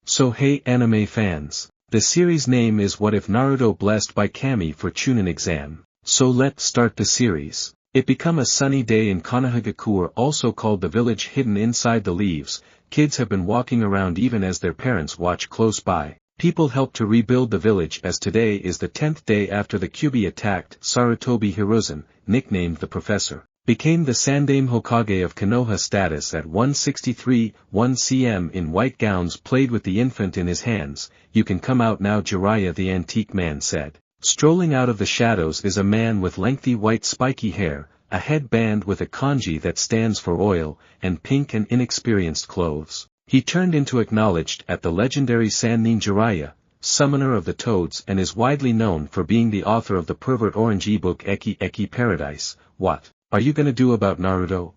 So hey anime fans. The series name is What If Naruto Blessed by Kami for Chunin exam. So let's start the series. It become a sunny day in Konohagakure, also called the village hidden inside the leaves. Kids have been walking around even as their parents watch close by. People help to rebuild the village as today is the 10th day after the Kyuubi attacked. Sarutobi Hiruzen, nicknamed the Professor, became the Sandaime Hokage of Konoha status at 163, 1 cm in white gowns played with the infant in his hands. You can come out now, Jiraiya the antique man said. Strolling out of the shadows is a man with lengthy white spiky hair, a headband with a kanji that stands for oil, and pink and inexperienced clothes. He turned into acknowledged at the legendary sannin Jiraiya, summoner of the toads, and is widely known for being the author of the pervert orange ebook Eki Eki Paradise. What are you gonna do about Naruto?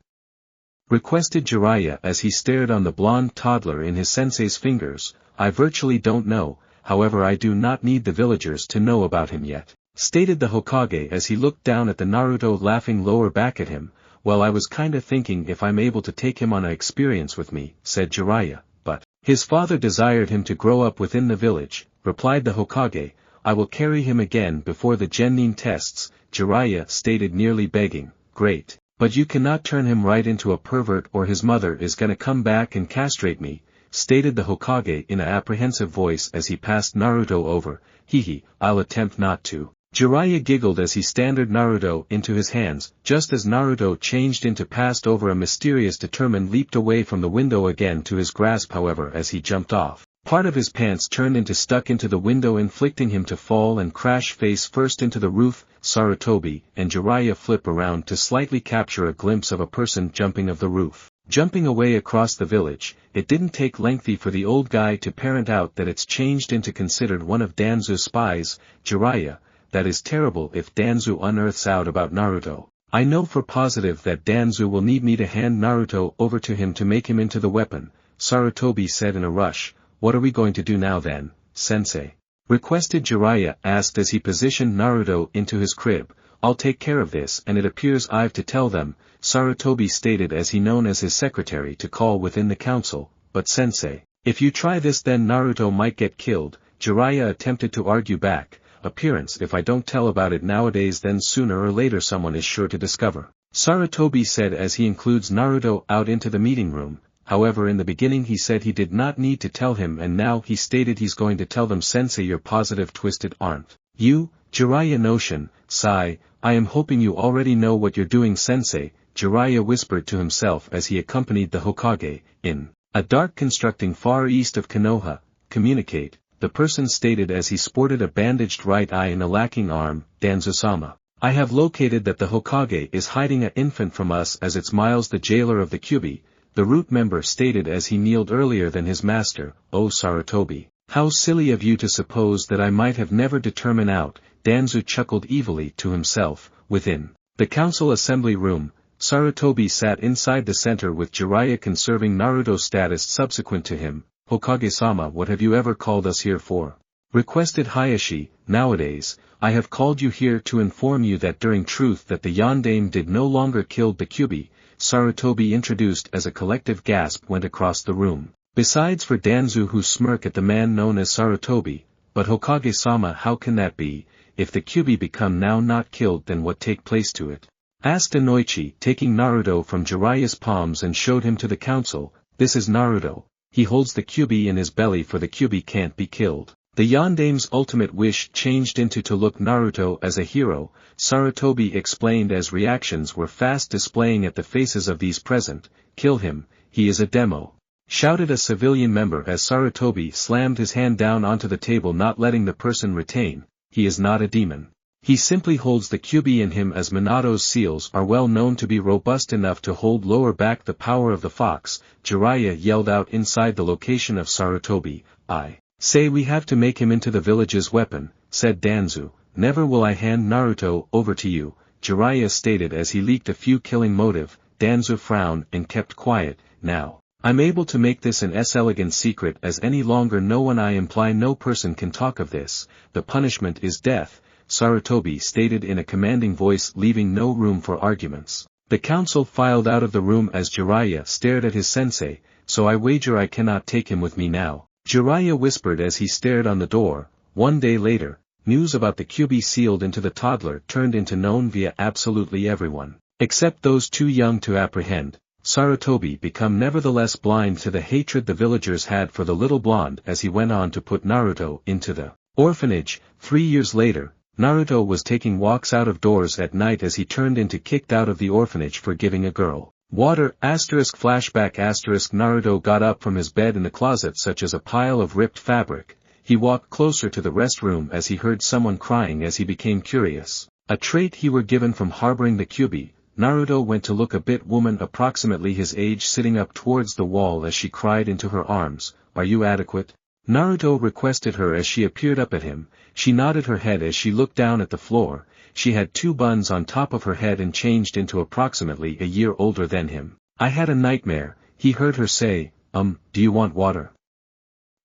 Requested Jiraiya as he stared on the blonde toddler in his sensei's fingers. I virtually don't know, however I do not need the villagers to know about him yet, stated the Hokage as he looked down at the Naruto laughing lower back at him. Well, I was kinda thinking if I'm able to take him on an experience with me, said Jiraiya, but his father desired him to grow up within the village, replied the Hokage. I will carry him again before the Genin tests, Jiraiya stated, nearly begging. Great, but you cannot turn him right into a pervert or his mother is gonna come back and castrate me, stated the Hokage in an apprehensive voice as he passed Naruto over. Hee, I'll attempt not to. Jiraiya giggled as he standard Naruto into his hands. Just as Naruto changed into passed over, a mysterious determined leaped away from the window again to his grasp. However, as he jumped off, part of his pants turned into stuck into the window, inflicting him to fall and crash face first into the roof. Sarutobi and Jiraiya flip around to slightly capture a glimpse of a person jumping of the roof, jumping away across the village. It didn't take lengthy for the old guy to parent out that it's changed into considered one of Danzu's spies. Jiraiya, that is terrible if Danzu unearths out about Naruto. I know for positive that Danzu will need me to hand Naruto over to him to make him into the weapon, Sarutobi said in a rush. What are we going to do now then, sensei? Requested Jiraiya asked as he positioned Naruto into his crib. I'll take care of this, and it appears I've to tell them, Sarutobi stated as he known as his secretary to call within the council. But sensei, if you try this then Naruto might get killed. Jiraiya attempted to argue back. Appearance, if I don't tell about it nowadays then sooner or later someone is sure to discover, Sarutobi said as he includes Naruto out into the meeting room. However, in the beginning he said he did not need to tell him, and now he stated he's going to tell them. Sensei, you're positive twisted, aren't you? Jiraiya notion, sigh, I am hoping you already know what you're doing, sensei, Jiraiya whispered to himself as he accompanied the Hokage. In a dark constructing far east of Konoha, communicate, the person stated as he sported a bandaged right eye and a lacking arm. Danzu-sama, I have located that the Hokage is hiding an infant from us as it's Miles, the jailer of the Kyuubi, the root member stated as he kneeled earlier than his master. Oh Sarutobi, how silly of you to suppose that I might have never determined out. Danzu chuckled evilly to himself. Within the council assembly room, Sarutobi sat inside the center with Jiraiya conserving Naruto's status subsequent to him. Hokage-sama, what have you ever called us here for? Requested Hayashi. Nowadays, I have called you here to inform you that during truth that the Yondaime did no longer killed the Kyuubi, Sarutobi introduced as a collective gasp went across the room. Besides for Danzu who smirk at the man known as Sarutobi. But Hokage-sama, how can that be? If the Kyuubi become now not killed then what take place to it? Asked Inoichi, taking Naruto from Jiraiya's palms and showed him to the council. This is Naruto. He holds the Kyuubi in his belly, for the Kyuubi can't be killed. The Yondaime's ultimate wish changed into to look Naruto as a hero, Sarutobi explained as reactions were fast displaying at the faces of these present. Kill him, he is a demo, shouted a civilian member as Sarutobi slammed his hand down onto the table, not letting the person retain. He is not a demon. He simply holds the Kyuubi in him, as Minato's seals are well known to be robust enough to hold lower back the power of the fox. Jiraiya yelled out inside the location of Sarutobi. I say we have to make him into the village's weapon, said Danzu. Never will I hand Naruto over to you, Jiraiya stated as he leaked a few killing motive. Danzu frowned and kept quiet. Now, I'm able to make this an elegant secret as any longer no one I imply no person can talk of this. The punishment is death, Sarutobi stated in a commanding voice, leaving no room for arguments. The council filed out of the room as Jiraiya stared at his sensei. So I wager I cannot take him with me now, Jiraiya whispered as he stared on the door. One day later, news about the Kyuubi sealed into the toddler turned into known via absolutely everyone, except those too young to apprehend. Sarutobi become nevertheless blind to the hatred the villagers had for the little blonde as he went on to put Naruto into the orphanage. 3 years later, Naruto was taking walks out of doors at night as he turned into kicked out of the orphanage for giving a girl water. Flashback Naruto got up from his bed in the closet such as a pile of ripped fabric. He walked closer to the restroom as he heard someone crying as he became curious. A trait he were given from harboring the Kyuubi. Naruto went to look a bit woman approximately his age sitting up towards the wall as she cried into her arms, "Are you adequate?" Naruto requested her as she appeared up at him. She nodded her head as she looked down at the floor. She had 2 buns on top of her head and changed into approximately a year older than him. "I had a nightmare," he heard her say. Do you want water?"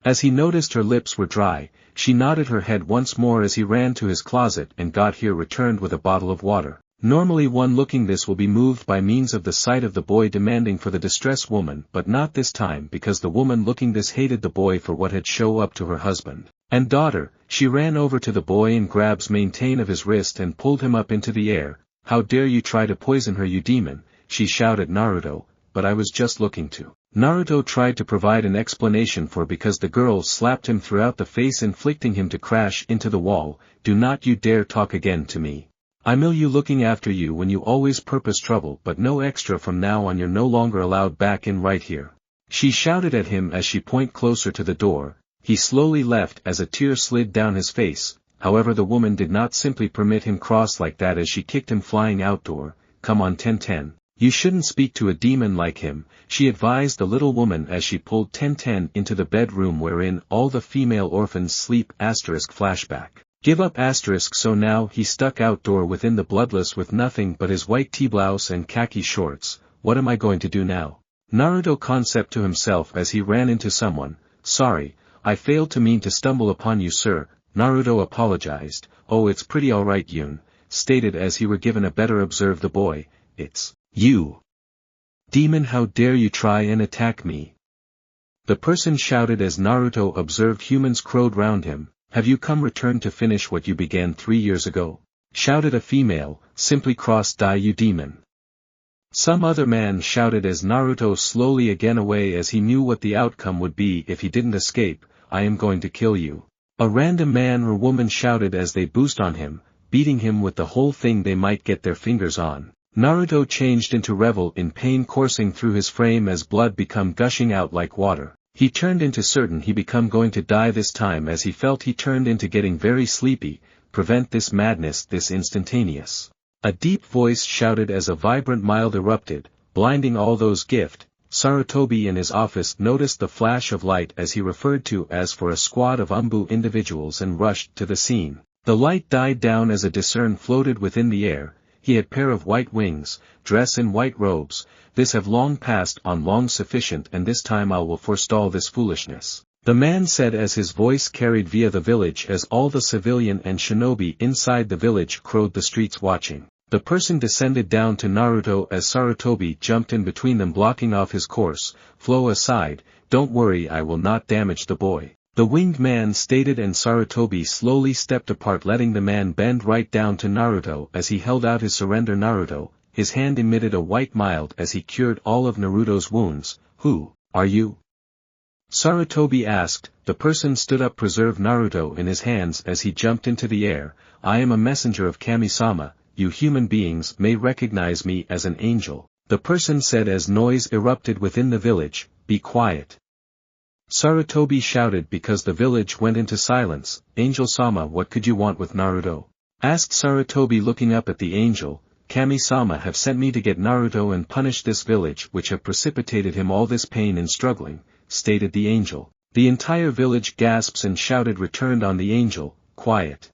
As he noticed her lips were dry, she nodded her head once more as he ran to his closet and got here returned with a bottle of water. Normally one looking this will be moved by means of the sight of the boy demanding for the distressed woman, but not this time because the woman looking this hated the boy for what had shown up to her husband and daughter. She ran over to the boy and grabs maintain of his wrist and pulled him up into the air. "How dare you try to poison her, you demon," she shouted at Naruto. "But I was just looking to." Naruto tried to provide an explanation for because the girl slapped him throughout the face inflicting him to crash into the wall. "Do not you dare talk again to me. I'll you looking after you when you always purpose trouble, but no extra from now on, you're no longer allowed back in right here," she shouted at him as she pointed closer to the door. He slowly left as a tear slid down his face. However, the woman did not simply permit him cross like that as she kicked him flying outdoor. "Come on Tenten. You shouldn't speak to a demon like him," she advised the little woman as she pulled Tenten into the bedroom wherein all the female orphans sleep. Flashback. Give up so now he stuck outdoor within the bloodless with nothing but his white T-blouse and khaki shorts. "What am I going to do now?" Naruto concept to himself as he ran into someone. "Sorry, I failed to mean to stumble upon you, sir," Naruto apologized. "Oh, it's pretty alright, Yun," stated as he were given a better observe the boy. "It's you. Demon, how dare you try and attack me?" The person shouted as Naruto observed humans crowed round him. "Have you come returned to finish what you began 3 years ago?" shouted a female. "Simply die, you demon." Some other man shouted as Naruto slowly again away as he knew what the outcome would be if he didn't escape. "I am going to kill you." A random man or woman shouted as they boost on him, beating him with the whole thing they might get their fingers on. Naruto changed into revel in pain coursing through his frame as blood become gushing out like water. He turned into certain he become going to die this time as he felt he turned into getting very sleepy. "Prevent this madness, this instantaneous," a deep voice shouted as a vibrant mild erupted, blinding all those gift. Sarutobi in his office noticed the flash of light as he referred to as for a squad of Umbu individuals and rushed to the scene. The light died down as a discern floated within the air. He had pair of white wings, dress in white robes. "This have long passed on long sufficient, and this time I will forestall this foolishness," the man said as his voice carried via the village as all the civilian and shinobi inside the village crowed the streets watching. The person descended down to Naruto as Sarutobi jumped in between them blocking off his course. "Flow aside, don't worry, I will not damage the boy," the winged man stated, and Sarutobi slowly stepped apart letting the man bend right down to Naruto as he held out his surrender. Naruto, his hand emitted a white mild as he cured all of Naruto's wounds. "Who are you?" Sarutobi asked. The person stood up preserve Naruto in his hands as he jumped into the air. "I am a messenger of Kami-sama. You human beings may recognize me as an angel," the person said as noise erupted within the village. "Be quiet." Sarutobi shouted because the village went into silence. "Angel-sama, what could you want with Naruto?" asked Sarutobi looking up at the angel. "Kami-sama have sent me to get Naruto and punish this village which have precipitated him all this pain and struggling," stated the angel. The entire village gasps and shouted returned on the angel. "Quiet."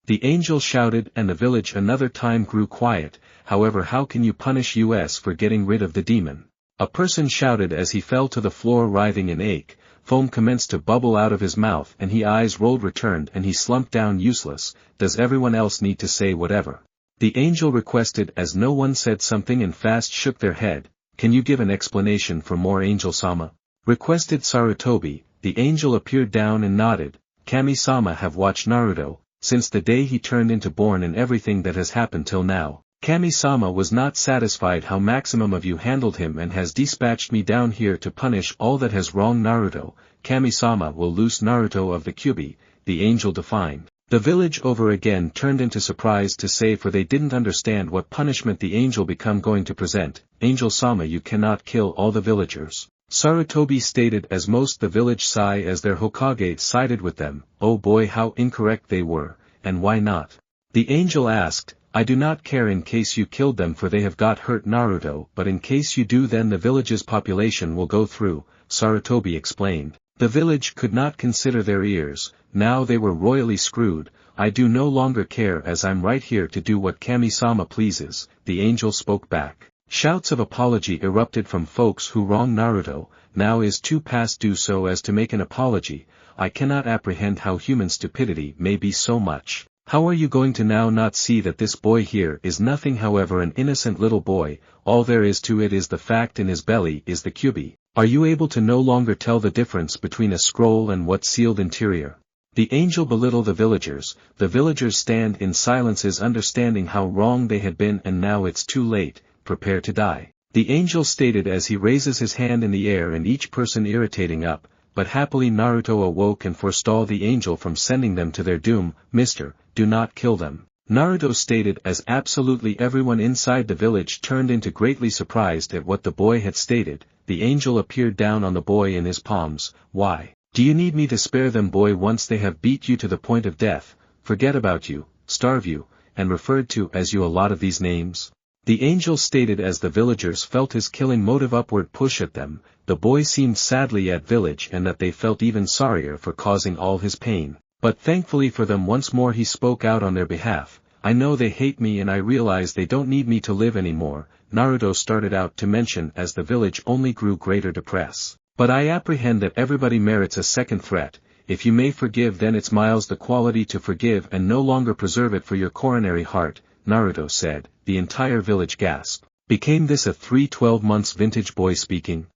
The angel shouted and the village another time grew quiet. "However, how can you punish us for getting rid of the demon?" a person shouted as he fell to the floor writhing in ache. Foam commenced to bubble out of his mouth and his eyes rolled returned and he slumped down useless. "Does everyone else need to say whatever?" the angel requested as no one said something and fast shook their head. "Can you give an explanation for more, Angel-sama?" requested Sarutobi. The angel appeared down and nodded. Kami-sama have watched Naruto, since the day he turned into born and everything that has happened till now. Kami-sama was not satisfied how maximum of you handled him and has dispatched me down here to punish all that has wronged Naruto. Kami-sama will loose Naruto of the Kyubi, the angel defined. The village over again turned into surprise to say, for they didn't understand what punishment the angel become going to present. Angel-sama, you cannot kill all the villagers. Sarutobi stated, as most the village sigh as their Hokage sided with them. Oh boy, how incorrect they were, and why not? The angel asked, I do not care in case you killed them, for they have got hurt Naruto, but in case you do, then the village's population will go through, Sarutobi explained. The village could not consider their ears, now they were royally screwed. I do no longer care, as I'm right here to do what Kami-sama pleases, the angel spoke back. Shouts of apology erupted from folks who wronged Naruto. Now is too past due so as to make an apology. I cannot apprehend how human stupidity may be so much. How are you going to now not see that this boy here is nothing, however an innocent little boy? All there is to it is the fact in his belly is the Kyubi. Are you able to no longer tell the difference between a scroll and what's sealed interior? The angel belittled the villagers stand in silences, understanding how wrong they had been, and now it's too late, prepare to die. The angel stated as he raises his hand in the air and each person irritating up, but happily Naruto awoke and forestalled the angel from sending them to their doom. Mister, do not kill them. Naruto stated as absolutely everyone inside the village turned into greatly surprised at what the boy had stated. The angel appeared down on the boy in his palms. Why? Do you need me to spare them, boy? Once they have beat you to the point of death, forget about you, starve you, and referred to as you a lot of these names? The angel stated as the villagers felt his killing motive upward push at them. The boy seemed sadly at village and that they felt even sorrier for causing all his pain. But thankfully for them once more he spoke out on their behalf. I know they hate me and I realize they don't need me to live anymore, Naruto started out to mention as the village only grew greater depressed. But I apprehend that everybody merits a second threat. If you may forgive, then it's miles the quality to forgive and no longer preserve it for your coronary heart, Naruto said. The entire village gasped. Became this a 3-12 months vintage boy speaking?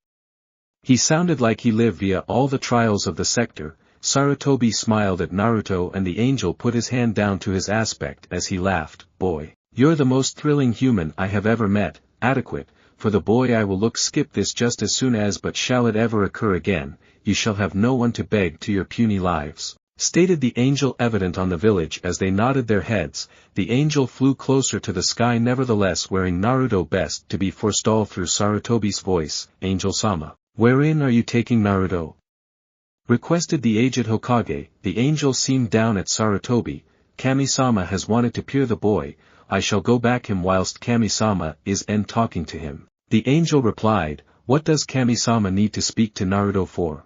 He sounded like he lived via all the trials of the sector. Sarutobi smiled at Naruto and the angel put his hand down to his aspect as he laughed. Boy, you're the most thrilling human I have ever met. Adequate. For the boy I will look skip this just as soon as, but shall it ever occur again, you shall have no one to beg to your puny lives, stated the angel evident on the village as they nodded their heads. The angel flew closer to the sky, nevertheless wearing Naruto best to be forestalled through Sarutobi's voice. Angel-sama, wherein are you taking Naruto? Requested the aged Hokage. The angel seemed down at Sarutobi. Kami-sama has wanted to peer the boy, I shall go back him whilst Kami-sama is talking to him. The angel replied, what does Kami-sama need to speak to Naruto for?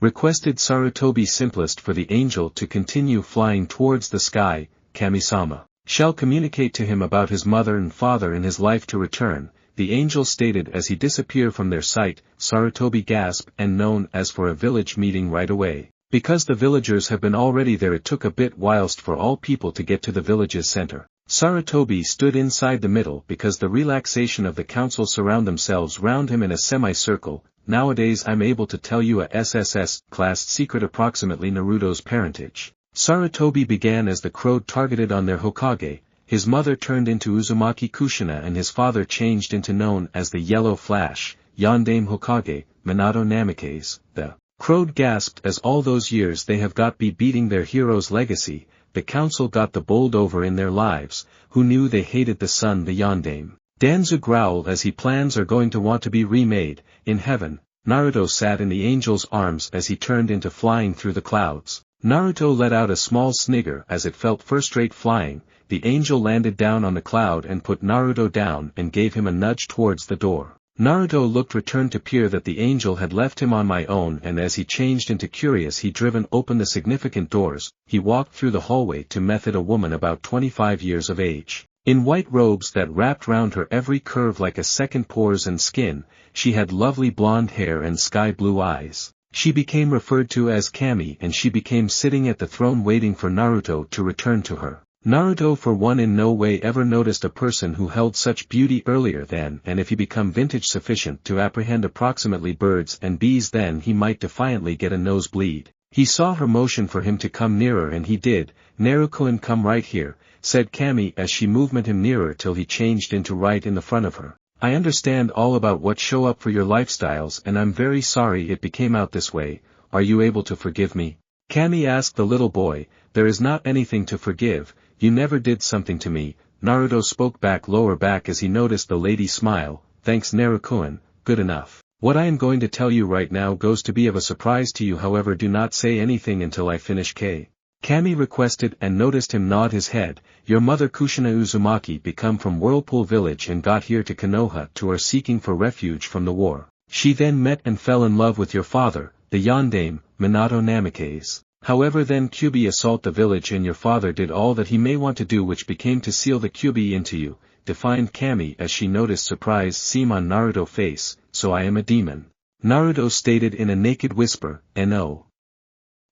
Requested Sarutobi. Simplest for the angel to continue flying towards the sky. Kami-sama shall communicate to him about his mother and father in his life to return, the angel stated as he disappeared from their sight. Sarutobi gasped and known as for a village meeting right away. Because the villagers have been already there, it took a bit whilst for all people to get to the village's center. Sarutobi stood inside the middle because the relaxation of the council surround themselves round him in a semicircle. Nowadays I'm able to tell you a SSS class secret, approximately Naruto's parentage. Sarutobi began as the crowd targeted on their Hokage. His mother turned into Uzumaki Kushina and his father changed into known as the Yellow Flash, Yondaime Hokage, Minato Namikaze. The crowd gasped as all those years they have got be beating their hero's legacy. The council got the bowled over in their lives, who knew they hated the son the Yondaime. Danzu growled as he plans are going to want to be remade. In heaven, Naruto sat in the angel's arms as he turned into flying through the clouds. Naruto let out a small snigger as it felt first-rate flying. The angel landed down on the cloud and put Naruto down and gave him a nudge towards the door. Naruto looked returned to peer that the angel had left him on my own, and as he changed into curious he driven open the significant doors. He walked through the hallway to method a woman about 25 years of age. In white robes that wrapped round her every curve like a second pores and skin, she had lovely blonde hair and sky-blue eyes. She became referred to as Kami and she became sitting at the throne waiting for Naruto to return to her. Naruto for one in no way ever noticed a person who held such beauty earlier than, and if he become vintage sufficient to apprehend approximately birds and bees, then he might defiantly get a nosebleed. He saw her motion for him to come nearer, and he did. "Naruto-kun, come right here," said Kami as she moved him nearer till he changed into right in the front of her. "I understand all about what show up for your lifestyles, and I'm very sorry it became out this way. Are you able to forgive me?" Kami asked the little boy. "There is not anything to forgive. You never did something to me," Naruto spoke back lower back as he noticed the lady smile. "Thanks Naruto-kun, good enough. What I am going to tell you right now goes to be of a surprise to you, however do not say anything until I finish." Kami requested and noticed him nod his head. "Your mother Kushina Uzumaki become from Whirlpool Village and got here to Konoha to are seeking for refuge from the war. She then met and fell in love with your father, the Yondaime, Minato Namikaze. However then Kyuubi assault the village and your father did all that he may want to do, which became to seal the Kyuubi into you," defined Kami as she noticed surprise seem on Naruto's face. "So I am a demon," Naruto stated in a naked whisper. "No."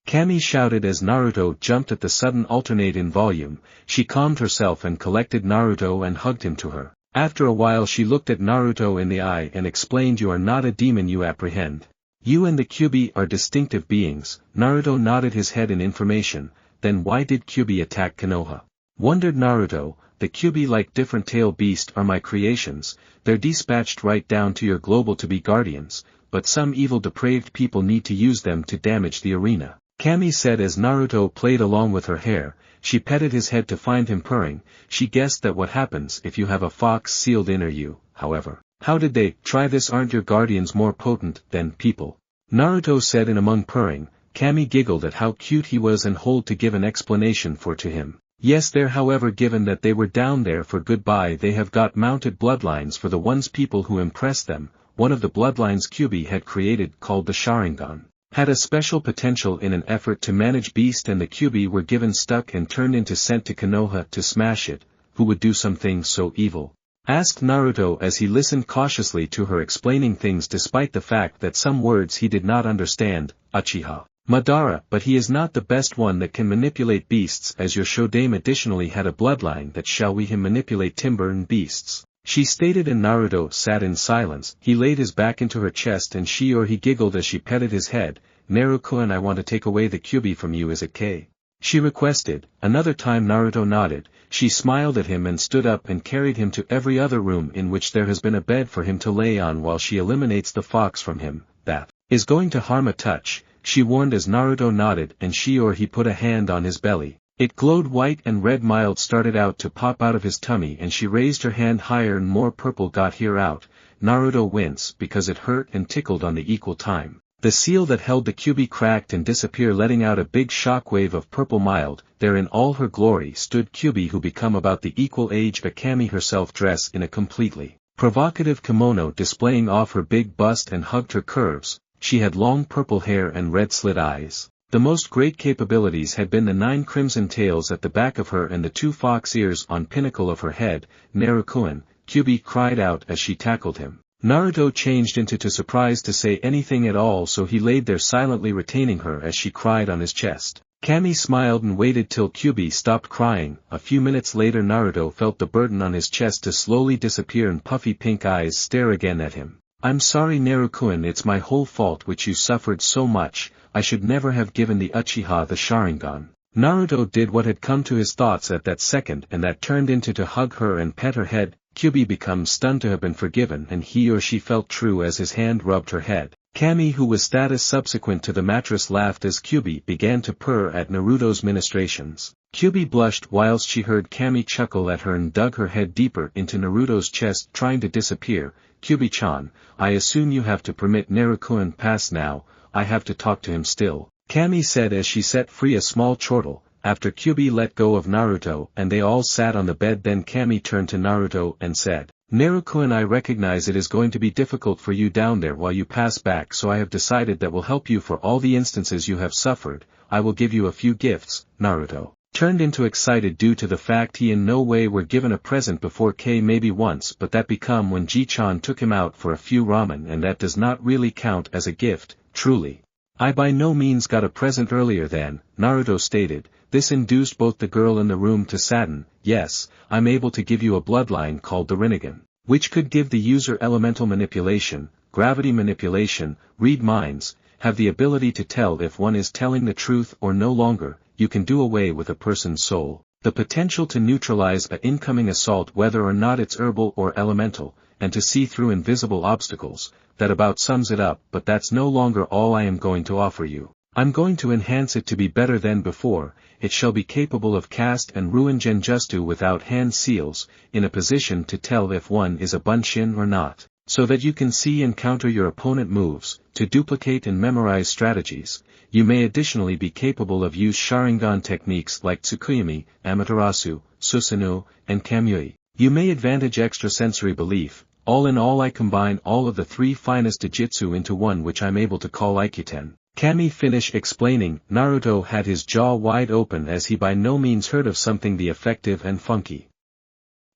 Kami shouted as Naruto jumped at the sudden alternate in volume. She calmed herself and collected Naruto and hugged him to her. After a while she looked at Naruto in the eye and explained, "You are not a demon you apprehend. You and the Kyuubi are distinctive beings." Naruto nodded his head in information. "Then why did Kyuubi attack Konoha?" wondered Naruto. "The Kyuubi, like different tail beast, are my creations. They're dispatched right down to your global to be guardians, but some evil depraved people need to use them to damage the arena," Kami said as Naruto played along with her hair. She petted his head to find him purring. She guessed that what happens if you have a fox sealed in you, however. "How did they try this? Aren't your guardians more potent than people?" Naruto said in among purring. Kami giggled at how cute he was and hold to give an explanation for to him. "Yes, there, however, given that they were down there for goodbye, they have got mounted bloodlines for the ones people who impress them. One of the bloodlines Kyuubi had created, called the Sharingan, had a special potential in an effort to manage beast, and the Kyuubi were given stuck and turned into sent to Konoha to smash it." "Who would do something so evil?" asked Naruto as he listened cautiously to her explaining things despite the fact that some words he did not understand. "Uchiha Madara, but he is not the best one that can manipulate beasts, as your Shodaime additionally had a bloodline that shall we him manipulate timber and beasts," she stated, and Naruto sat in silence. He laid his back into her chest and he giggled as she petted his head. "Naruto-kun, I want to take away the Kyuubi from you, is it K?" she requested. Another time Naruto nodded. She smiled at him and stood up and carried him to every other room in which there has been a bed for him to lay on while she eliminates the fox from him. "That is going to harm a touch," she warned as Naruto nodded, and he put a hand on his belly. It glowed white and red mild started out to pop out of his tummy, and she raised her hand higher and more purple got here out. Naruto winced because it hurt and tickled on the equal time. The seal that held the Kyuubi cracked and disappeared, letting out a big shockwave of purple mild. There in all her glory stood Kyuubi, who become about the equal age of Kami herself, dressed in a completely provocative kimono displaying off her big bust and hugged her curves. She had long purple hair and red slit eyes. The most great capabilities had been the 9 crimson tails at the back of her and the 2 fox ears on pinnacle of her head. "Naruto-kun," Kyuubi cried out as she tackled him. Naruto changed into too surprised to say anything at all, so he laid there silently retaining her as she cried on his chest. Kami smiled and waited till Kyuubi stopped crying. A few minutes later Naruto felt the burden on his chest to slowly disappear and puffy pink eyes stare again at him. "I'm sorry Naruto-kun, it's my whole fault which you suffered so much. I should never have given the Uchiha the Sharingan." Naruto did what had come to his thoughts at that second, and that turned into to hug her and pet her head. Kyuubi becomes stunned to have been forgiven, and she felt true as his hand rubbed her head. Kami, who was status subsequent to the mattress, laughed as Kyuubi began to purr at Naruto's ministrations. Kyuubi blushed whilst she heard Kami chuckle at her and dug her head deeper into Naruto's chest, trying to disappear. "Kyuubi-chan, I assume you have to permit Naruto-kun pass now. I have to talk to him still," Kami said as she set free a small chortle. After Kyuubi let go of Naruto and they all sat on the bed, then Kami turned to Naruto and said, "Naruto-kun, I recognize it is going to be difficult for you down there while you pass back, so I have decided that will help you for all the instances you have suffered. I will give you a few gifts." Naruto turned into excited due to the fact he in no way were given a present before, maybe once, but that become when Ji-chan took him out for a few ramen, and that does not really count as a gift. "Truly. I by no means got a present earlier than, Naruto stated. This induced both the girl in the room to sadden. Yes, I'm able to give you a bloodline called the Rinnegan, which could give the user elemental manipulation, gravity manipulation, read minds, have the ability to tell if one is telling the truth or no longer. You can do away with a person's soul, the potential to neutralize an incoming assault whether or not it's herbal or elemental, and to see through invisible obstacles. That about sums it up, but that's no longer all I am going to offer you. I'm going to enhance it to be better than before. It shall be capable of cast and ruin genjutsu without hand seals, in a position to tell if one is a bunshin or not, so that you can see and counter your opponent moves, to duplicate and memorize strategies. You may additionally be capable of use Sharingan techniques like Tsukuyomi, Amaterasu, Susanoo, and Kamui. You may advantage extrasensory belief. All in all, I combine all of the three finest Jujutsu into one, which I'm able to call Aikuten. Kami finished explaining. Naruto had his jaw wide open as he by no means heard of something the effective and funky.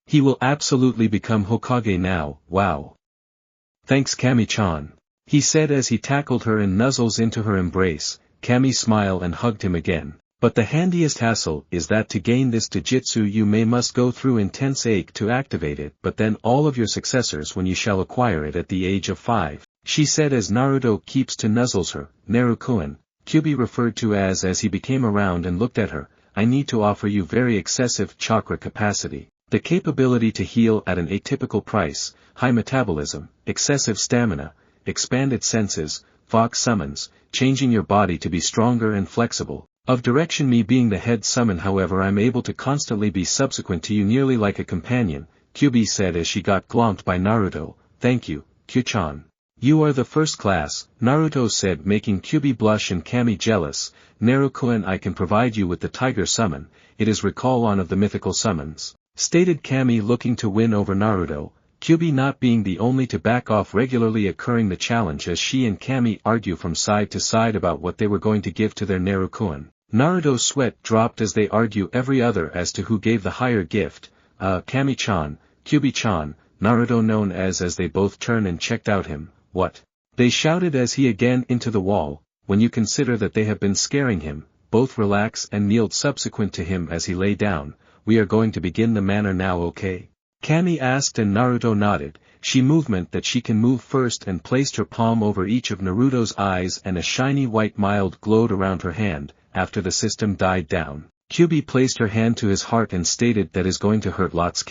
He will absolutely become Hokage now. Wow. Thanks Kami-chan, he said as he tackled her and nuzzles into her embrace. Kami smiled and hugged him again. But the handiest hassle is that to gain this Jujutsu you must go through intense ache to activate it, but then all of your successors when you shall acquire it at the age of 5, she said as Naruto keeps to nuzzles her. Narukuen, Kyuubi referred to as he became around and looked at her. I need to offer you very excessive chakra capacity, the capability to heal at an atypical price, high metabolism, excessive stamina, expanded senses, fox summons, changing your body to be stronger and flexible. Of direction, me being the head summon, however I'm able to constantly be subsequent to you nearly like a companion, Kyuubi said as she got glomped by Naruto. Thank you, Kyu-chan. You are the first class, Naruto said, making Kyuubi blush and Kami jealous. Narukuen, I can provide you with the tiger summon, it is recall one of the mythical summons, stated Kami looking to win over Naruto. Kyuubi not being the only to back off regularly occurring the challenge as she and Kami argue from side to side about what they were going to give to their Narukuen. Naruto's sweat dropped as they argue every other as to who gave the higher gift. Kami-chan, Kyuubi-chan, Naruto known as they both turned and checked out him. What? They shouted as he again into the wall. When you consider that they have been scaring him, both relax and kneeled subsequent to him as he lay down. We are going to begin the manner now, okay? Kami asked and Naruto nodded. She movement that she can move first and placed her palm over each of Naruto's eyes and a shiny white mild glowed around her hand. After the system died down, Kyuubi placed her hand to his heart and stated that is going to hurt lots.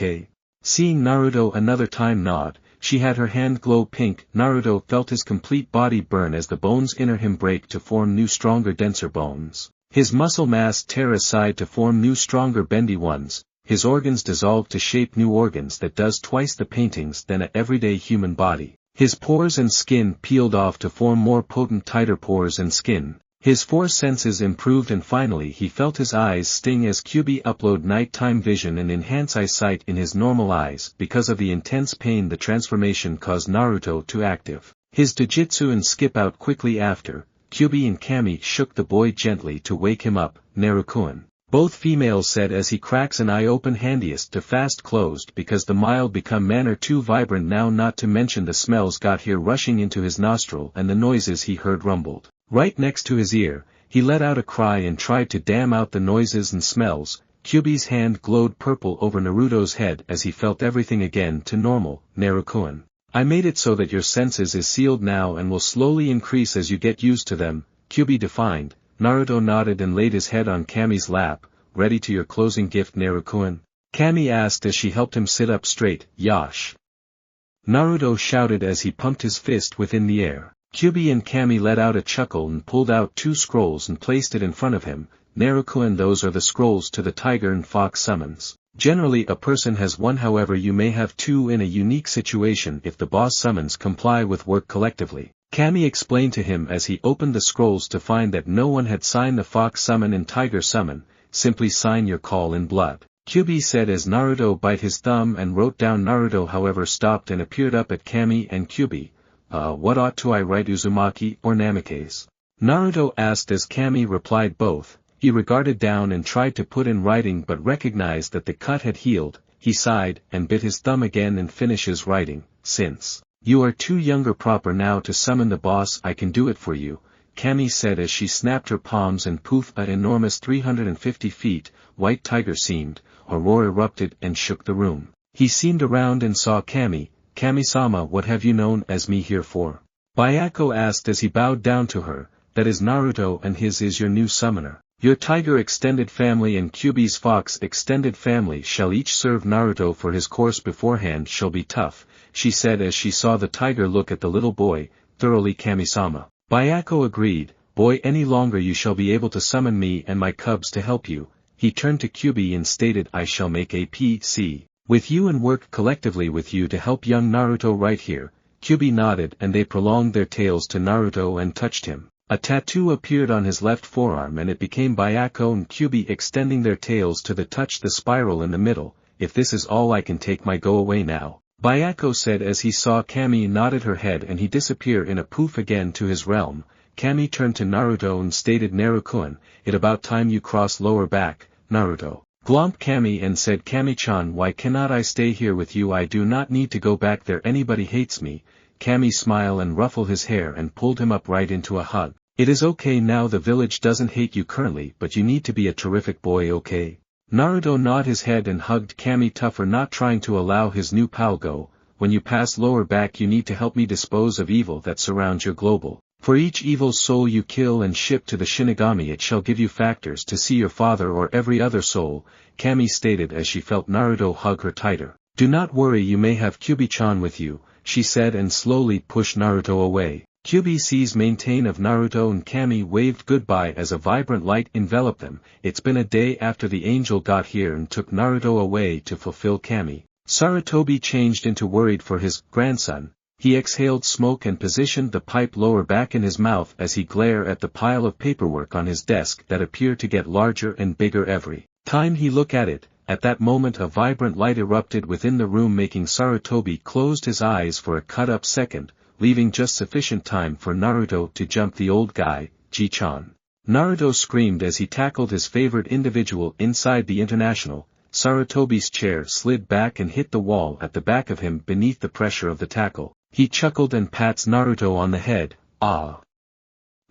Seeing Naruto another time nod, she had her hand glow pink. Naruto felt his complete body burn as the bones inner him break to form new stronger denser bones. His muscle mass tear aside to form new stronger bendy ones. His organs dissolve to shape new organs that does twice the paintings than an everyday human body. His pores and skin peeled off to form more potent tighter pores and skin. His four senses improved and finally he felt his eyes sting as Kyuubi upload nighttime vision and enhance eyesight in his normal eyes. Because of the intense pain the transformation caused Naruto to active his Jujutsu and skip out quickly after. Kyuubi and Kami shook the boy gently to wake him up. Narukuen, both females said as he cracks an eye open handiest to fast closed because the mild become manner too vibrant now, not to mention the smells got here rushing into his nostril and the noises he heard rumbled right next to his ear. He let out a cry and tried to dam out the noises and smells. Kyuubi's hand glowed purple over Naruto's head as he felt everything again to normal. Narukuen, I made it so that your senses is sealed now and will slowly increase as you get used to them, Kyuubi defined. Naruto nodded and laid his head on Kami's lap. Ready to your closing gift, Narukuen? Kami asked as she helped him sit up straight. Yash! Naruto shouted as he pumped his fist within the air. Kyuubi and Kami let out a chuckle and pulled out 2 scrolls and placed it in front of him. Narukuen, those are the scrolls to the tiger and fox summons. Generally a person has 1, however you may have 2 in a unique situation if the boss summons comply with work collectively. Kami explained to him as he opened the scrolls to find that no one had signed the fox summon and tiger summon. Simply sign your call in blood, Kyuubi said as Naruto bit his thumb and wrote down. Naruto however stopped and appeared up at Kami and Kyuubi. What ought to I write, Uzumaki or Namikaze? Naruto asked as Kami replied both. He regarded down and tried to put in writing but recognized that the cut had healed. He sighed and bit his thumb again and finished his writing. Since you are too younger proper now to summon the boss, I can do it for you. Kami said as she snapped her palms and poof, an enormous 350 feet, white tiger seemed, a roar erupted and shook the room. He seemed around and saw Kami. Kami-sama, what have you known as me here for? Byako asked as he bowed down to her. That is Naruto and his is your new summoner. Your tiger extended family and Kyuubi's fox extended family shall each serve Naruto for his course beforehand shall be tough, she said as she saw the tiger look at the little boy, thoroughly Kami-sama. Byako agreed, boy any longer you shall be able to summon me and my cubs to help you. He turned to Kyuubi and stated I shall make a PC with you and work collectively with you to help young Naruto right here. Kyuubi nodded and they prolonged their tails to Naruto and touched him. A tattoo appeared on his left forearm and it became Byako and Kyuubi extending their tails to touch the spiral in the middle. If this is all I can take my go away now, Byako said as he saw Kami nodded her head and he disappear in a poof again to his realm. Kami turned to Naruto and stated Naruto-kun, it about time you cross lower back, Naruto. Glomped Kami and said Kami-chan why cannot I stay here with you I do not need to go back there anybody hates me. Kami smiled and ruffled his hair and pulled him up right into a hug. It is okay now the village doesn't hate you currently but you need to be a terrific boy okay? Naruto nodded his head and hugged Kami tougher not trying to allow his new pal go. When you pass lower back you need to help me dispose of evil that surrounds your global. For each evil soul you kill and ship to the Shinigami it shall give you factors to see your father or every other soul, Kami stated as she felt Naruto hug her tighter. Do not worry you may have Kyuubi-chan with you, she said and slowly pushed Naruto away. Kyuubi sees maintain of Naruto and Kami waved goodbye as a vibrant light enveloped them. It's been a day after the angel got here and took Naruto away to fulfill Kami. Sarutobi changed into worried for his grandson. He exhaled smoke and positioned the pipe lower back in his mouth as he glared at the pile of paperwork on his desk that appeared to get larger and bigger every time he looked at it. At that moment a vibrant light erupted within the room making Sarutobi closed his eyes for a cut-up second, leaving just sufficient time for Naruto to jump the old guy, Ji-chan. Naruto screamed as he tackled his favorite individual inside the international. Sarutobi's chair slid back and hit the wall at the back of him beneath the pressure of the tackle. He chuckled and pats Naruto on the head. Ah.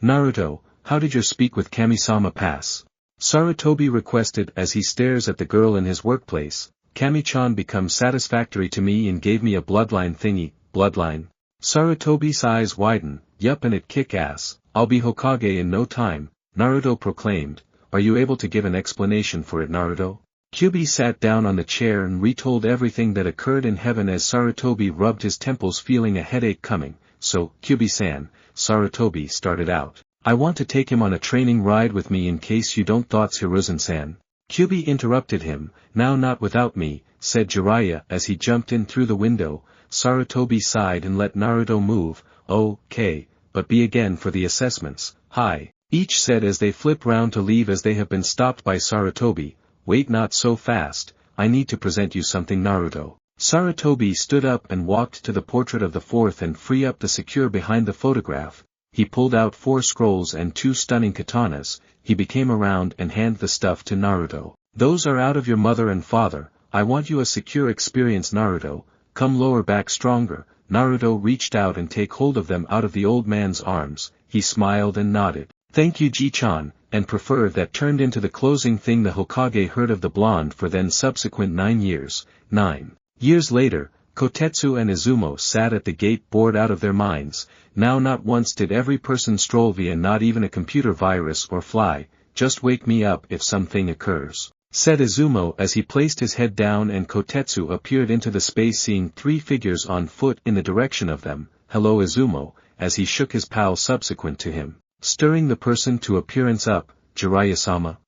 Naruto, how did your speak with Kami-sama pass? Sarutobi requested as he stares at the girl in his workplace. Kami-chan becomes satisfactory to me and gave me a bloodline thingy, bloodline. Sarutobi's eyes widen, yup and it kick ass, I'll be Hokage in no time, Naruto proclaimed. Are you able to give an explanation for it Naruto? Kyuubi sat down on the chair and retold everything that occurred in heaven as Sarutobi rubbed his temples feeling a headache coming. So, Kyuubi-san, Sarutobi started out. I want to take him on a training ride with me in case you don't thoughts Hiruzen-san. Kyuubi interrupted him, now not without me, said Jiraiya as he jumped in through the window. Sarutobi sighed and let Naruto move. Okay, but be again for the assessments. Hi, each said as they flip round to leave as they have been stopped by Sarutobi. Wait not so fast, I need to present you something Naruto. Sarutobi stood up and walked to the portrait of the fourth and free up the secure behind the photograph. He pulled out 4 scrolls and 2 stunning katanas. He became around and handed the stuff to Naruto. Those are out of your mother and father, I want you a secure experience Naruto, come lower back stronger. Naruto reached out and take hold of them out of the old man's arms. He smiled and nodded. Thank you Ji-chan, and prefer that turned into the closing thing the Hokage heard of the blonde for then subsequent 9 years. 9 years later, Kotetsu and Izumo sat at the gate bored out of their minds. Now not once did every person stroll via not even a computer virus or fly, just wake me up if something occurs, said Izumo as he placed his head down and Kotetsu appeared into the space seeing 3 figures on foot in the direction of them. Hello Izumo, as he shook his pal subsequent to him. Stirring the person to appearance up, Jiraiya-sama.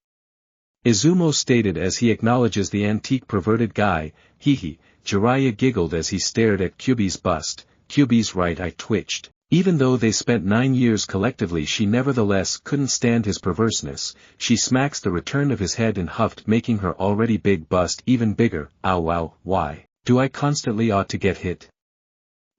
Izumo stated as he acknowledges the antique perverted guy. Hee. Jiraiya giggled as he stared at Kyuubi's bust. Kyuubi's right eye twitched. Even though they spent 9 years collectively she nevertheless couldn't stand his perverseness. She smacks the return of his head and huffed making her already big bust even bigger. Ow, why do I constantly ought to get hit?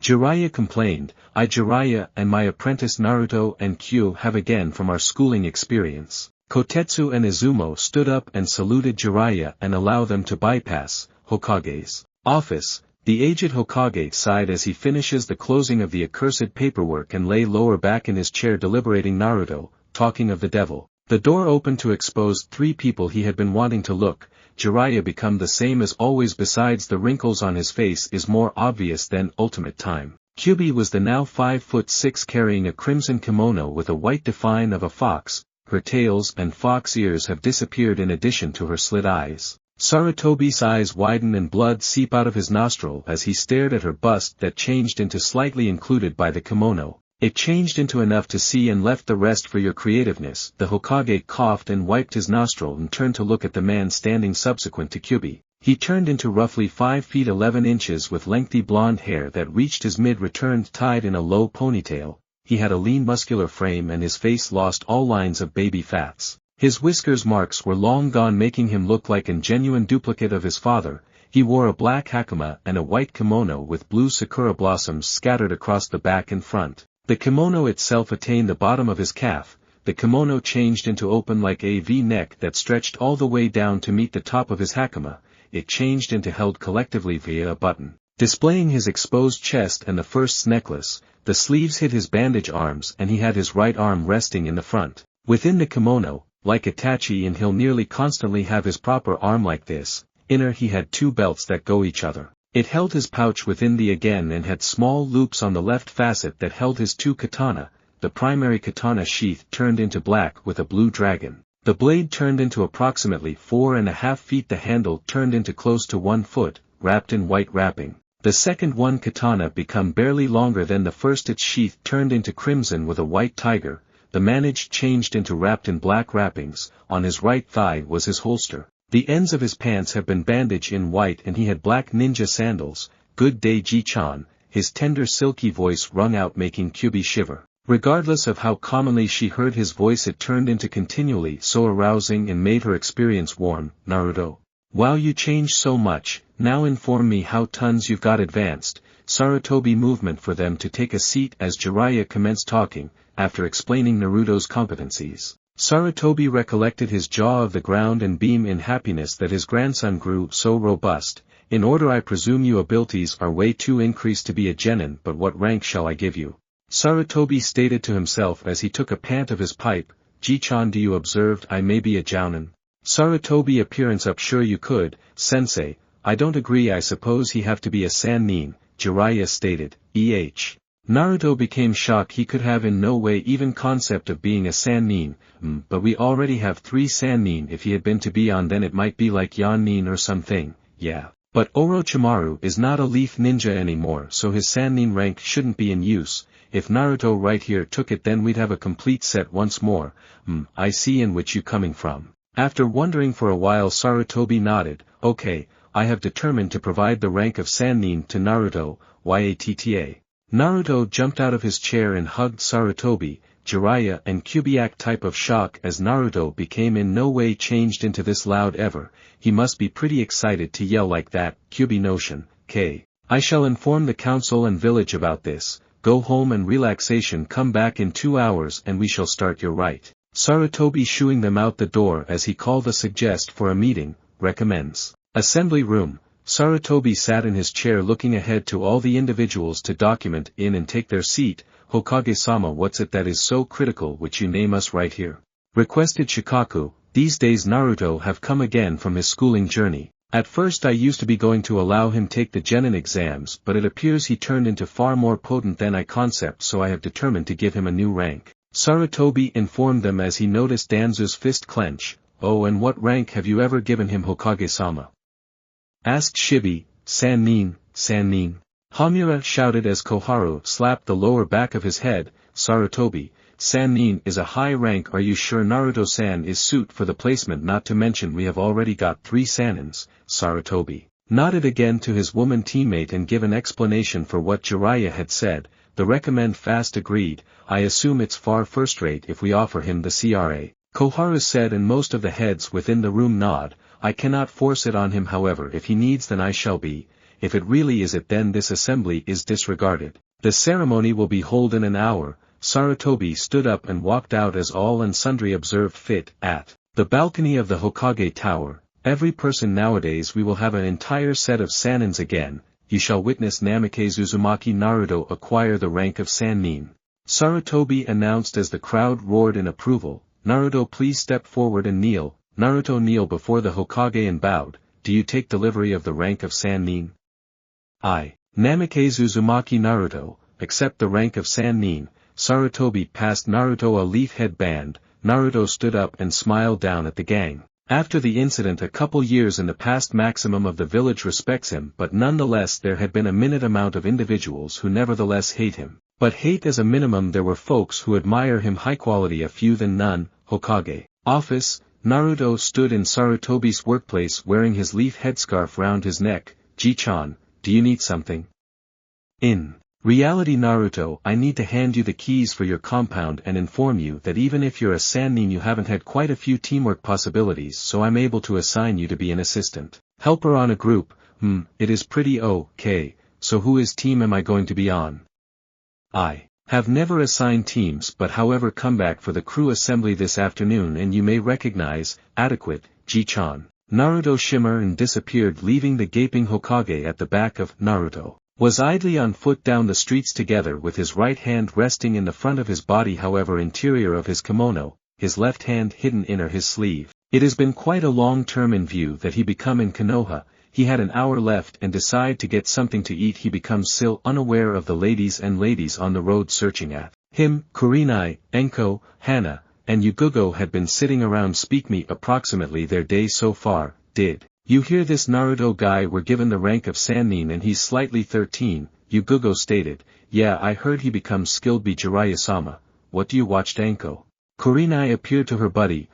Jiraiya complained. I Jiraiya and my apprentice Naruto and Kyu have again from our schooling experience. Kotetsu and Izumo stood up and saluted Jiraiya and allowed them to bypass Hokage's office. The aged Hokage sighed as he finishes the closing of the accursed paperwork and lay lower back in his chair deliberating. Naruto, talking of the devil. The door opened to expose 3 people he had been wanting to look. Jiraiya become the same as always, besides the wrinkles on his face is more obvious than ultimate time. Kyubi was the now 5'6" carrying a crimson kimono with a white define of a fox. Her tails and fox ears have disappeared in addition to her slit eyes. Sarutobi's eyes widen and blood seep out of his nostril as he stared at her bust that changed into slightly included by the kimono. It changed into enough to see and left the rest for your creativeness. The Hokage coughed and wiped his nostril and turned to look at the man standing subsequent to Kyubi. He turned into roughly 5 feet 11 inches with lengthy blonde hair that reached his mid-returned tied in a low ponytail. He had a lean muscular frame and his face lost all lines of baby fats. His whiskers marks were long gone, making him look like a genuine duplicate of his father. He wore a black hakama and a white kimono with blue sakura blossoms scattered across the back and front. The kimono itself attained the bottom of his calf. The kimono changed into open like a V-neck that stretched all the way down to meet the top of his hakama. It changed into held collectively via a button, displaying his exposed chest and the first necklace. The sleeves hid his bandage arms and he had his right arm resting in the front. Within the kimono, like Itachi, and he'll nearly constantly have his proper arm like this, inner he had 2 belts that go each other. It held his pouch within the again and had small loops on the left facet that held his 2 katana. The primary katana sheath turned into black with a blue dragon. The blade turned into approximately 4.5 feet. The handle turned into close to 1 foot, wrapped in white wrapping. The second one katana become barely longer than the first. Its sheath turned into crimson with a white tiger. The manage changed into wrapped in black wrappings. On his right thigh was his holster. The ends of his pants have been bandaged in white and he had black ninja sandals. Good day Ji-chan, his tender silky voice rung out, making Kyubi shiver. Regardless of how commonly she heard his voice, it turned into continually so arousing and made her experience warm. Naruto. Wow, you changed so much. Now inform me how tons you've got advanced. Sarutobi movement for them to take a seat as Jiraiya commenced talking, after explaining Naruto's competencies. Sarutobi recollected his jaw of the ground and beamed in happiness that his grandson grew so robust. In order, I presume your abilities are way too increased to be a genin, but what rank shall I give you? Sarutobi stated to himself as he took a pant of his pipe. Ji-chan, do you observed I may be a jounin? Sarutobi appearance up, sure you could, sensei. I don't agree, I suppose he have to be a sannin, Jiraiya stated. Naruto became shocked. He could have in no way even concept of being a sannin. But we already have 3 sannin. If he had been to be on, then it might be like Yannin or something. Yeah. But Orochimaru is not a leaf ninja anymore, so his sannin rank shouldn't be in use. If Naruto right here took it, then we'd have a complete set once more. I see in which you coming from. After wondering for a while, Sarutobi nodded. Okay, I have determined to provide the rank of sannin to Naruto. Yatta. Naruto jumped out of his chair and hugged Sarutobi. Jiraiya and Kyubi type of shock as Naruto became in no way changed into this loud ever. He must be pretty excited to yell like that. Kyubi notion. I shall inform the council and village about this. Go home and relaxation, come back in 2 hours and we shall start your right. Sarutobi shooing them out the door as he called a suggest for a meeting, recommends. Assembly room. Sarutobi sat in his chair looking ahead to all the individuals to document in and take their seat. Hokage-sama, what's it that is so critical which you name us right here? Requested Shikaku. These days Naruto have come again from his schooling journey. At first I used to be going to allow him take the genin exams, but it appears he turned into far more potent than I concept, so I have determined to give him a new rank. Sarutobi informed them as he noticed Danzu's fist clench. Oh, and what rank have you ever given him, Hokage-sama? Asked Shibi. Sannin. Hamura shouted as Koharu slapped the lower back of his head. Sarutobi. Sannin is a high rank. Are you sure Naruto-san is suit for the placement? Not to mention we have already got 3 sannins. Sarutobi nodded again to his woman teammate and gave an explanation for what Jiraiya had said. The recommend fast agreed. I assume it's far first rate if we offer him the CRA. Koharu said, and most of the heads within the room nod. I cannot force it on him, however, if he needs then I shall be. If it really is it, then this assembly is disregarded. The ceremony will be held in an hour. Sarutobi stood up and walked out as all and sundry observed fit. At the balcony of the Hokage Tower, every person nowadays we will have an entire set of sannins again. you shall witness Namikaze Uzumaki Naruto acquire the rank of sannin. Sarutobi announced as the crowd roared in approval, Naruto please step forward and kneel. Naruto kneel before the Hokage and bowed, do you take delivery of the rank of sannin? I, Namikaze Uzumaki Naruto, accept the rank of sannin. Sarutobi passed Naruto a leaf headband. Naruto stood up and smiled down at the gang. After the incident a couple years in the past, maximum of the village respects him, but nonetheless there had been a minute amount of individuals who nevertheless hate him. But hate as a minimum, there were folks who admire him, high quality, a few than none. Hokage. Office. Naruto stood in Sarutobi's workplace wearing his leaf headscarf round his neck. Ji-chan, do you need something? In reality Naruto, I need to hand you the keys for your compound and inform you that even if you're a sannin you haven't had quite a few teamwork possibilities, so I'm able to assign you to be an assistant helper on a group. It is pretty okay, so whose team am I going to be on? I have never assigned teams, but however come back for the crew assembly this afternoon and you may recognize, adequate, Ji-chan. Naruto shimmered and disappeared, leaving the gaping Hokage at the back of. Naruto was idly on foot down the streets together with his right hand resting in the front of his body, however interior of his kimono, his left hand hidden inner his sleeve. It has been quite a long term in view that he become in Konoha. He had an hour left and decide to get something to eat. He becomes still unaware of the ladies on the road searching at him. Kurenai, Enko, Hana, and Yugugo had been sitting around. Speak me approximately their day so far. Did you hear this? Naruto guy were given the rank of sannin and he's slightly 13, Yugugo stated. Yeah, I heard he becomes skilled. Be Jiraiya-sama. What do you watched? Enko. Kurenai appeared to her buddy.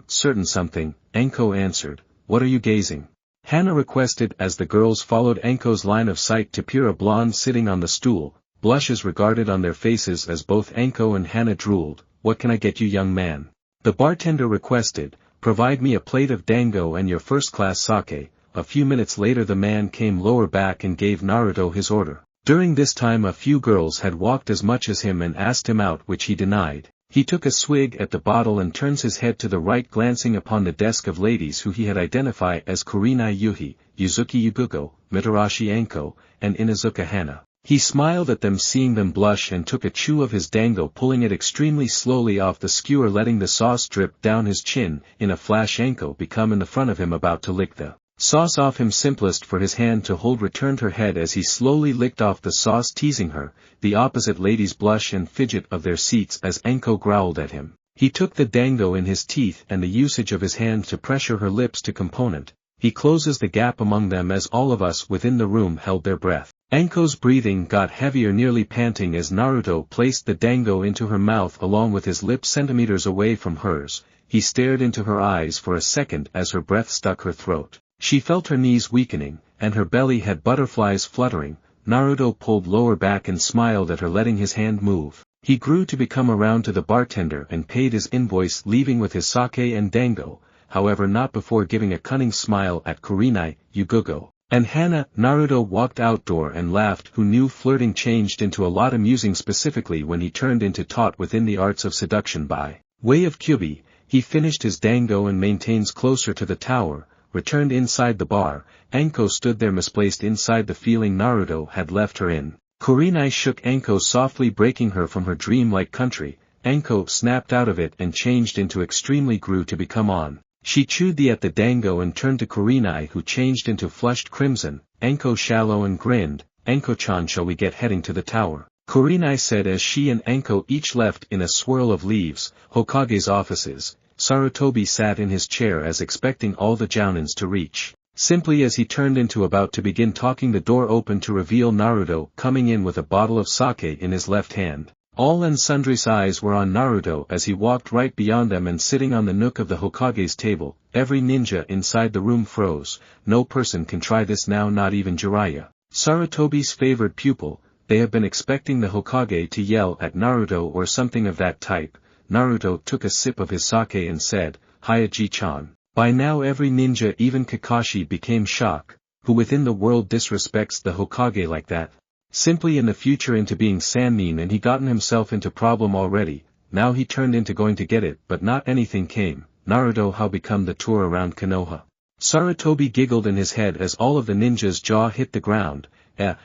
Certain something, Enko answered. What are you gazing? Hana requested as the girls followed Enko's line of sight to peer a blonde sitting on the stool, blushes regarded on their faces as both Enko and Hana drooled. What can I get you, young man? The bartender requested, provide me a plate of dango and your first-class sake. A few minutes later the man came lower back and gave Naruto his order. During this time a few girls had walked as much as him and asked him out, which he denied. He took a swig at the bottle and turns his head to the right, glancing upon the desk of ladies who he had identified as Kurenai Yuhi, Yuzuki Yugugo, Mitarashi Enko, and Inazuka Hana. He smiled at them, seeing them blush, and took a chew of his dango, pulling it extremely slowly off the skewer, letting the sauce drip down his chin. In a flash Enko become in the front of him, about to lick the sauce off him. Simplest for his hand to hold, returned her head as he slowly licked off the sauce, teasing her. The opposite ladies blush and fidget of their seats as Enko growled at him. He took the dango in his teeth and the usage of his hand to pressure her lips to component. He closes the gap among them as all of us within the room held their breath. Enko's breathing got heavier, nearly panting, as Naruto placed the dango into her mouth along with his lips centimeters away from hers. He stared into her eyes for a second as her breath stuck her throat. She felt her knees weakening, and her belly had butterflies fluttering. Naruto pulled lower back and smiled at her, letting his hand move. He grew to become around to the bartender and paid his invoice, leaving with his sake and dango, however not before giving a cunning smile at Kurenai, Yugugo, and Hana. Naruto walked outdoor and laughed. Who knew flirting changed into a lot amusing, specifically when he turned into taught within the arts of seduction by way of Kyubi. He finished his dango and maintains closer to the tower, returned inside the bar. Enko stood there misplaced inside the feeling Naruto had left her in. Kurenai shook Enko softly, breaking her from her dream-like country. Enko snapped out of it and changed into extremely grew to become on. She chewed the dango and turned to Kurenai, who changed into flushed crimson. Enko shallow and grinned. Enko-chan, shall we get heading to the tower? Kurenai said as she and Enko each left in a swirl of leaves. Hokage's offices. Sarutobi sat in his chair as expecting all the jounins to reach. Simply as he turned into about to begin talking, the door opened to reveal Naruto coming in with a bottle of sake in his left hand. All and sundry's eyes were on Naruto as he walked right beyond them and sitting on the nook of the Hokage's table. Every ninja inside the room froze. No person can try this now, not even Jiraiya, Sarutobi's favored pupil. They have been expecting the Hokage to yell at Naruto or something of that type. Naruto took a sip of his sake and said, Hayaji-chan. By now every ninja, even Kakashi, became shocked. Who within the world disrespects the Hokage like that? Simply in the future into being sannin, and he gotten himself into problem already. Now he turned into going to get it, but not anything came. Naruto, how become the tour around Konoha? Sarutobi giggled in his head as all of the ninjas' jaw hit the ground.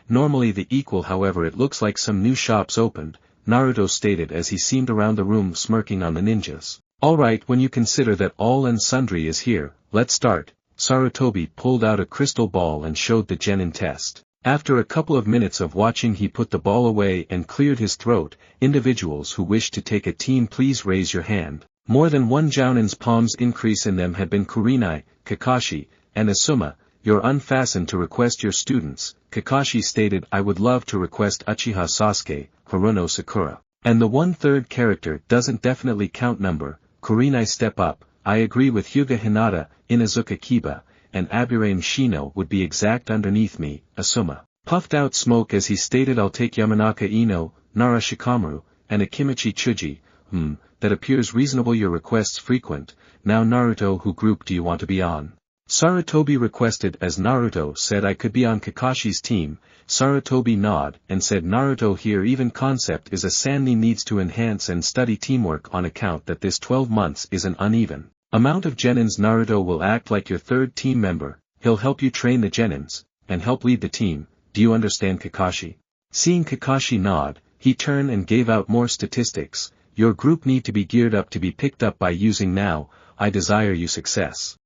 Normally the equal, however, it looks like some new shops opened, Naruto stated as he seemed around the room smirking on the ninjas. Alright, when you consider that all and sundry is here, let's start. Sarutobi pulled out a crystal ball and showed the genin test. After a couple of minutes of watching, he put the ball away and cleared his throat. Individuals who wish to take a team, please raise your hand. More than one Jounin's palms increase in them had been Kurenai, Kakashi, and Asuma. You're unfastened to request your students. Kakashi stated, I would love to request Uchiha Sasuke, Haruno Sakura. And the 1/3 character doesn't definitely count number. Kurenai step up, I agree with Hyuga Hinata, Inazuka Kiba, and Aburame Shino would be exact underneath me. Asuma puffed out smoke as he stated, I'll take Yamanaka Ino, Nara Shikamaru, and Akimichi Chuji. That appears reasonable, your requests frequent. Now Naruto, who group do you want to be on? Sarutobi requested as Naruto said I could be on Kakashi's team. Sarutobi nodded and said Naruto here even concept is a sannin needs to enhance and study teamwork on account that this 12 months is an uneven amount of genins. Naruto will act like your third team member, he'll help you train the genins, and help lead the team, do you understand Kakashi? Seeing Kakashi nod, he turned and gave out more statistics. Your group need to be geared up to be picked up by using now, I desire you success.